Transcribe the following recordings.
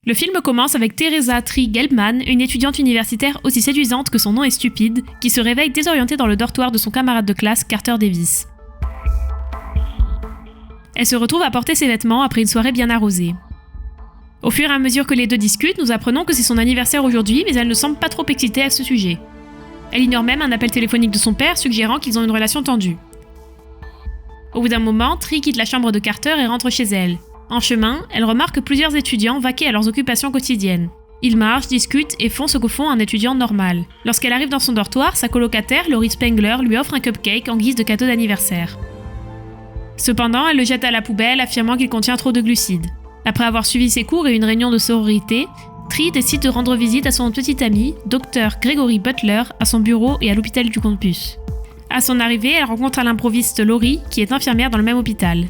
Le film commence avec Teresa Tree Gelbman, une étudiante universitaire aussi séduisante que son nom est stupide, qui se réveille désorientée dans le dortoir de son camarade de classe Carter Davis. Elle se retrouve à porter ses vêtements après une soirée bien arrosée. Au fur et à mesure que les deux discutent, nous apprenons que c'est son anniversaire aujourd'hui, mais elle ne semble pas trop excitée à ce sujet. Elle ignore même un appel téléphonique de son père suggérant qu'ils ont une relation tendue. Au bout d'un moment, Tree quitte la chambre de Carter et rentre chez elle. En chemin, elle remarque que plusieurs étudiants vaquaient à leurs occupations quotidiennes. Ils marchent, discutent et font ce que font un étudiant normal. Lorsqu'elle arrive dans son dortoir, sa colocataire, Laurie Spengler, lui offre un cupcake en guise de cadeau d'anniversaire. Cependant, elle le jette à la poubelle, affirmant qu'il contient trop de glucides. Après avoir suivi ses cours et une réunion de sororité, Tree décide de rendre visite à son petit ami, Dr Gregory Butler, à son bureau et à l'hôpital du campus. À son arrivée, elle rencontre à l'improviste Laurie, qui est infirmière dans le même hôpital.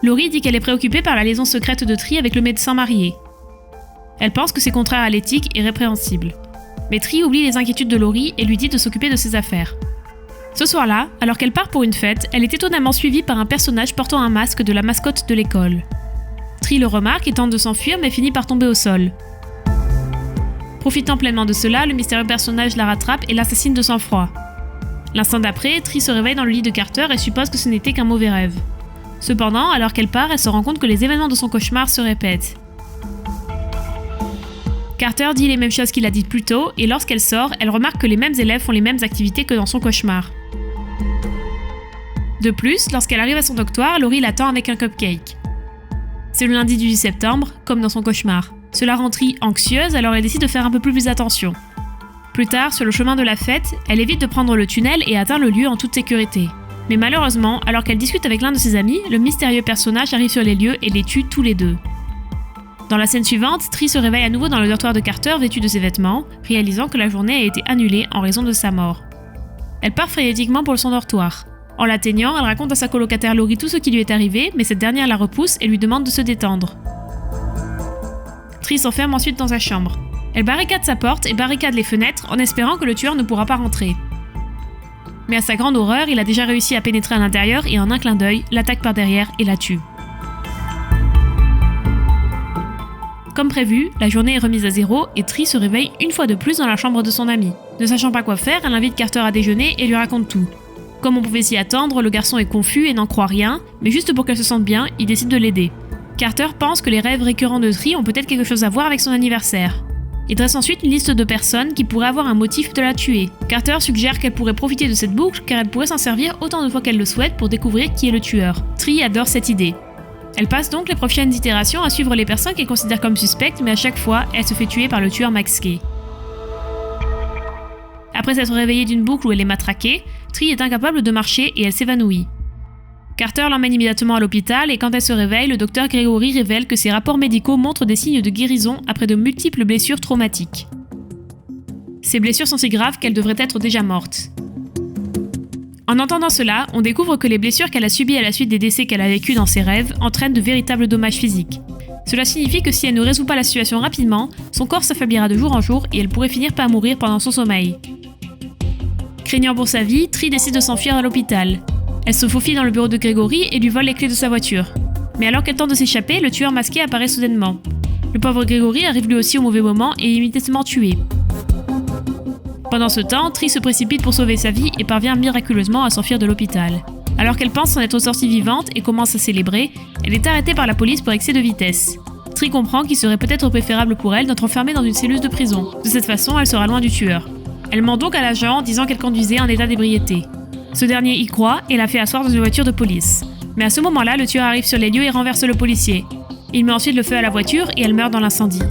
Laurie dit qu'elle est préoccupée par la liaison secrète de Tree avec le médecin marié. Elle pense que c'est contraire à l'éthique et répréhensible. Mais Tree oublie les inquiétudes de Laurie et lui dit de s'occuper de ses affaires. Ce soir-là, alors qu'elle part pour une fête, elle est étonnamment suivie par un personnage portant un masque de la mascotte de l'école. Tree le remarque et tente de s'enfuir mais finit par tomber au sol. Profitant pleinement de cela, le mystérieux personnage la rattrape et l'assassine de sang-froid. L'instant d'après, Tree se réveille dans le lit de Carter et suppose que ce n'était qu'un mauvais rêve. Cependant, alors qu'elle part, elle se rend compte que les événements de son cauchemar se répètent. Carter dit les mêmes choses qu'il a dites plus tôt, et lorsqu'elle sort, elle remarque que les mêmes élèves font les mêmes activités que dans son cauchemar. De plus, lorsqu'elle arrive à son dortoir, Laurie l'attend avec un cupcake. C'est le lundi du 18 septembre, comme dans son cauchemar. Cela rend Tree anxieuse, alors elle décide de faire un peu plus attention. Plus tard, sur le chemin de la fête, elle évite de prendre le tunnel et atteint le lieu en toute sécurité. Mais malheureusement, alors qu'elle discute avec l'un de ses amis, le mystérieux personnage arrive sur les lieux et les tue tous les deux. Dans la scène suivante, Tree se réveille à nouveau dans le dortoir de Carter vêtue de ses vêtements, réalisant que la journée a été annulée en raison de sa mort. Elle part frénétiquement pour son dortoir. En l'atteignant, elle raconte à sa colocataire Laurie tout ce qui lui est arrivé, mais cette dernière la repousse et lui demande de se détendre. Tree s'enferme ensuite dans sa chambre. Elle barricade sa porte et barricade les fenêtres en espérant que le tueur ne pourra pas rentrer. Mais à sa grande horreur, il a déjà réussi à pénétrer à l'intérieur et en un clin d'œil, l'attaque par derrière et la tue. Comme prévu, la journée est remise à zéro et Tree se réveille une fois de plus dans la chambre de son ami. Ne sachant pas quoi faire, elle invite Carter à déjeuner et lui raconte tout. Comme on pouvait s'y attendre, le garçon est confus et n'en croit rien, mais juste pour qu'elle se sente bien, il décide de l'aider. Carter pense que les rêves récurrents de Tree ont peut-être quelque chose à voir avec son anniversaire. Il dresse ensuite une liste de personnes qui pourraient avoir un motif de la tuer. Carter suggère qu'elle pourrait profiter de cette boucle car elle pourrait s'en servir autant de fois qu'elle le souhaite pour découvrir qui est le tueur. Tree adore cette idée. Elle passe donc les prochaines itérations à suivre les personnes qu'elle considère comme suspectes, mais à chaque fois, elle se fait tuer par le tueur Max Kay. Après s'être réveillée d'une boucle où elle est matraquée, Tree est incapable de marcher et elle s'évanouit. Carter l'emmène immédiatement à l'hôpital et quand elle se réveille, le docteur Gregory révèle que ses rapports médicaux montrent des signes de guérison après de multiples blessures traumatiques. Ces blessures sont si graves qu'elle devrait être déjà morte. En entendant cela, on découvre que les blessures qu'elle a subies à la suite des décès qu'elle a vécus dans ses rêves entraînent de véritables dommages physiques. Cela signifie que si elle ne résout pas la situation rapidement, son corps s'affaiblira de jour en jour et elle pourrait finir par mourir pendant son sommeil. Craignant pour sa vie, Tree décide de s'enfuir à l'hôpital. Elle se faufile dans le bureau de Gregory et lui vole les clés de sa voiture. Mais alors qu'elle tente de s'échapper, le tueur masqué apparaît soudainement. Le pauvre Gregory arrive lui aussi au mauvais moment et est immédiatement tué. Pendant ce temps, Tree se précipite pour sauver sa vie et parvient miraculeusement à s'enfuir de l'hôpital. Alors qu'elle pense en être sortie vivante et commence à célébrer, elle est arrêtée par la police pour excès de vitesse. Tree comprend qu'il serait peut-être préférable pour elle d'être enfermée dans une cellule de prison. De cette façon, elle sera loin du tueur. Elle ment donc à l'agent en disant qu'elle conduisait en état d'ébriété. Ce dernier y croit et la fait asseoir dans une voiture de police. Mais à ce moment-là, le tueur arrive sur les lieux et renverse le policier. Il met ensuite le feu à la voiture et elle meurt dans l'incendie.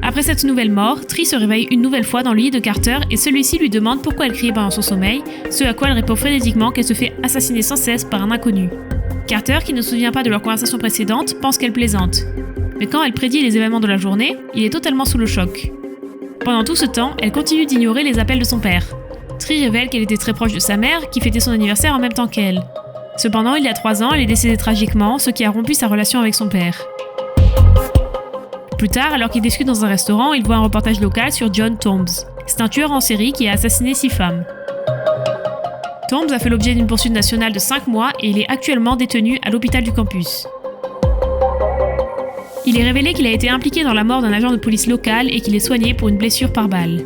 Après cette nouvelle mort, Tree se réveille une nouvelle fois dans le lit de Carter et celui-ci lui demande pourquoi elle criait pendant son sommeil, ce à quoi elle répond frénétiquement qu'elle se fait assassiner sans cesse par un inconnu. Carter, qui ne se souvient pas de leur conversation précédente, pense qu'elle plaisante. Mais quand elle prédit les événements de la journée, il est totalement sous le choc. Pendant tout ce temps, elle continue d'ignorer les appels de son père. Tree révèle qu'elle était très proche de sa mère, qui fêtait son anniversaire en même temps qu'elle. Cependant, il y a 3 ans, elle est décédée tragiquement, ce qui a rompu sa relation avec son père. Plus tard, alors qu'ils discutent dans un restaurant, il voit un reportage local sur John Tombs. C'est un tueur en série qui a assassiné 6 femmes. Tombs a fait l'objet d'une poursuite nationale de 5 mois et il est actuellement détenu à l'hôpital du campus. Il est révélé qu'il a été impliqué dans la mort d'un agent de police local et qu'il est soigné pour une blessure par balle.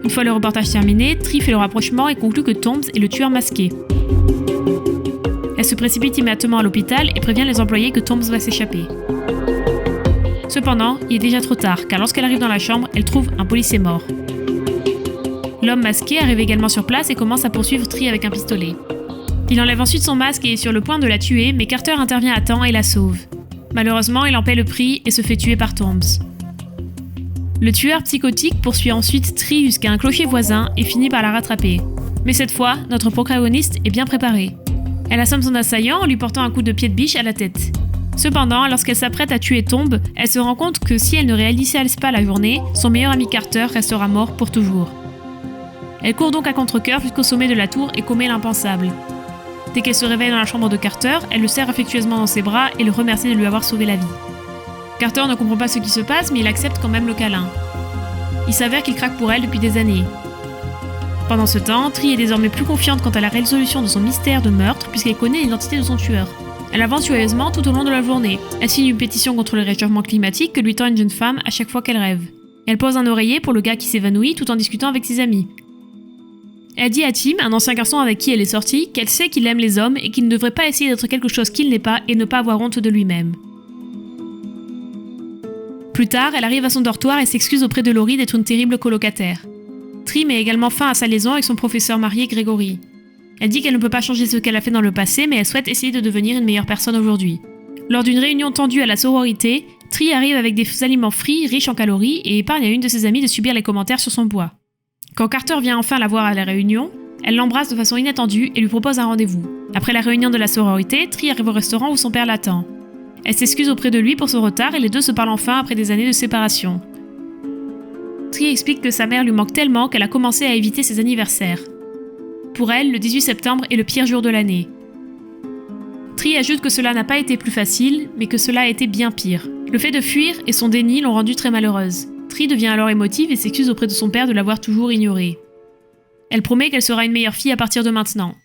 Une fois le reportage terminé, Tree fait le rapprochement et conclut que Tombs est le tueur masqué. Elle se précipite immédiatement à l'hôpital et prévient les employés que Tombs va s'échapper. Cependant, il est déjà trop tard, car lorsqu'elle arrive dans la chambre, elle trouve un policier mort. L'homme masqué arrive également sur place et commence à poursuivre Tree avec un pistolet. Il enlève ensuite son masque et est sur le point de la tuer, mais Carter intervient à temps et la sauve. Malheureusement, il en paie le prix et se fait tuer par Tombs. Le tueur psychotique poursuit ensuite Tree jusqu'à un clocher voisin et finit par la rattraper. Mais cette fois, notre protagoniste est bien préparée. Elle assomme son assaillant en lui portant un coup de pied de biche à la tête. Cependant, lorsqu'elle s'apprête à tuer Tombs, elle se rend compte que si elle ne réalise pas la journée, son meilleur ami Carter restera mort pour toujours. Elle court donc à contre-cœur jusqu'au sommet de la tour et commet l'impensable. Dès qu'elle se réveille dans la chambre de Carter, elle le serre affectueusement dans ses bras et le remercie de lui avoir sauvé la vie. Carter ne comprend pas ce qui se passe, mais il accepte quand même le câlin. Il s'avère qu'il craque pour elle depuis des années. Pendant ce temps, Tree est désormais plus confiante quant à la résolution de son mystère de meurtre puisqu'elle connaît l'identité de son tueur. Elle avance joyeusement tout au long de la journée. Elle signe une pétition contre le réchauffement climatique que lui tend une jeune femme à chaque fois qu'elle rêve. Elle pose un oreiller pour le gars qui s'évanouit tout en discutant avec ses amis. Elle dit à Tim, un ancien garçon avec qui elle est sortie, qu'elle sait qu'il aime les hommes et qu'il ne devrait pas essayer d'être quelque chose qu'il n'est pas et ne pas avoir honte de lui-même. Plus tard, elle arrive à son dortoir et s'excuse auprès de Laurie d'être une terrible colocataire. Tree met également fin à sa liaison avec son professeur marié Gregory. Elle dit qu'elle ne peut pas changer ce qu'elle a fait dans le passé, mais elle souhaite essayer de devenir une meilleure personne aujourd'hui. Lors d'une réunion tendue à la sororité, Tree arrive avec des aliments frits, riches en calories, et épargne à une de ses amies de subir les commentaires sur son poids. Quand Carter vient enfin la voir à la réunion, elle l'embrasse de façon inattendue et lui propose un rendez-vous. Après la réunion de la sororité, Tree arrive au restaurant où son père l'attend. Elle s'excuse auprès de lui pour son retard et les deux se parlent enfin après des années de séparation. Tree explique que sa mère lui manque tellement qu'elle a commencé à éviter ses anniversaires. Pour elle, le 18 septembre est le pire jour de l'année. Tree ajoute que cela n'a pas été plus facile, mais que cela a été bien pire. Le fait de fuir et son déni l'ont rendue très malheureuse. Tree devient alors émotive et s'excuse auprès de son père de l'avoir toujours ignorée. Elle promet qu'elle sera une meilleure fille à partir de maintenant.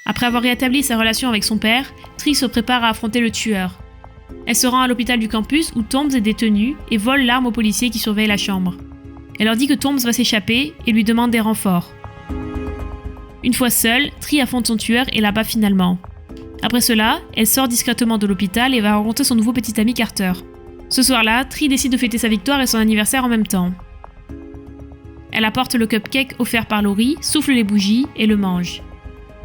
Après avoir rétabli sa relation avec son père, Tree se prépare à affronter le tueur. Elle se rend à l'hôpital du campus où Tombs est détenu et vole l'arme aux policiers qui surveillent la chambre. Elle leur dit que Tombs va s'échapper et lui demande des renforts. Une fois seule, Tree affronte son tueur et l'abat finalement. Après cela, elle sort discrètement de l'hôpital et va rencontrer son nouveau petit ami Carter. Ce soir-là, Tree décide de fêter sa victoire et son anniversaire en même temps. Elle apporte le cupcake offert par Laurie, souffle les bougies et le mange.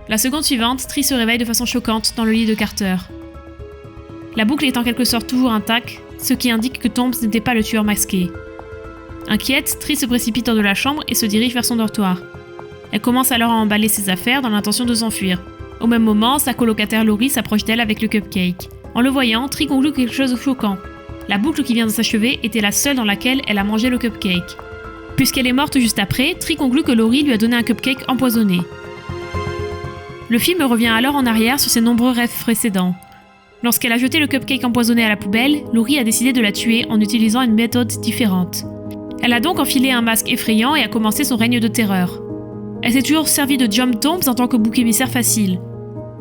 La seconde suivante, Tree se réveille de façon choquante dans le lit de Carter. La boucle est en quelque sorte toujours intacte, ce qui indique que Tombs n'était pas le tueur masqué. Inquiète, Tree se précipite hors de la chambre et se dirige vers son dortoir. Elle commence alors à emballer ses affaires dans l'intention de s'enfuir. Au même moment, sa colocataire Laurie s'approche d'elle avec le cupcake. En le voyant, Tree conclut quelque chose de choquant. La boucle qui vient de s'achever était la seule dans laquelle elle a mangé le cupcake. Puisqu'elle est morte juste après, Tree conclut que Laurie lui a donné un cupcake empoisonné. Le film revient alors en arrière sur ses nombreux rêves précédents. Lorsqu'elle a jeté le cupcake empoisonné à la poubelle, Laurie a décidé de la tuer en utilisant une méthode différente. Elle a donc enfilé un masque effrayant et a commencé son règne de terreur. Elle s'est toujours servie de John Tombs en tant que bouc émissaire facile.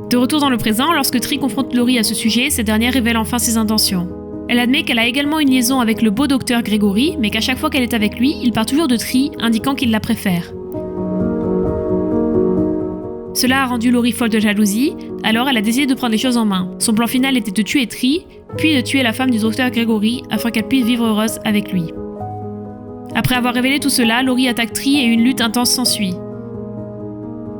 De retour dans le présent, lorsque Tree confronte Laurie à ce sujet, cette dernière révèle enfin ses intentions. Elle admet qu'elle a également une liaison avec le beau docteur Gregory, mais qu'à chaque fois qu'elle est avec lui, il part toujours de Tree, indiquant qu'il la préfère. Cela a rendu Laurie folle de jalousie, alors elle a décidé de prendre les choses en main. Son plan final était de tuer Tree, puis de tuer la femme du docteur Gregory, afin qu'elle puisse vivre heureuse avec lui. Après avoir révélé tout cela, Laurie attaque Tree et une lutte intense s'ensuit.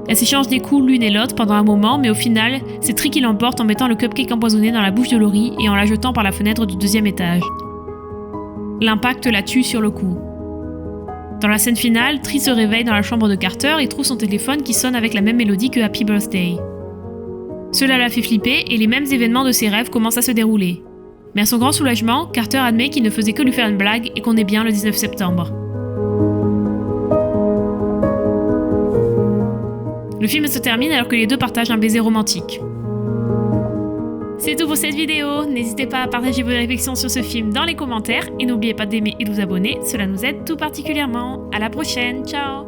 Elles s'échangent des coups l'une et l'autre pendant un moment, mais au final, c'est Tree qui l'emporte en mettant le cupcake empoisonné dans la bouche de Laurie et en la jetant par la fenêtre du 2e étage. L'impact la tue sur le coup. Dans la scène finale, Tree se réveille dans la chambre de Carter et trouve son téléphone qui sonne avec la même mélodie que Happy Birthday. Cela la fait flipper et les mêmes événements de ses rêves commencent à se dérouler. Mais à son grand soulagement, Carter admet qu'il ne faisait que lui faire une blague et qu'on est bien le 19 septembre. Le film se termine alors que les deux partagent un baiser romantique. C'est tout pour cette vidéo, n'hésitez pas à partager vos réflexions sur ce film dans les commentaires et n'oubliez pas d'aimer et de vous abonner, cela nous aide tout particulièrement. À la prochaine, ciao!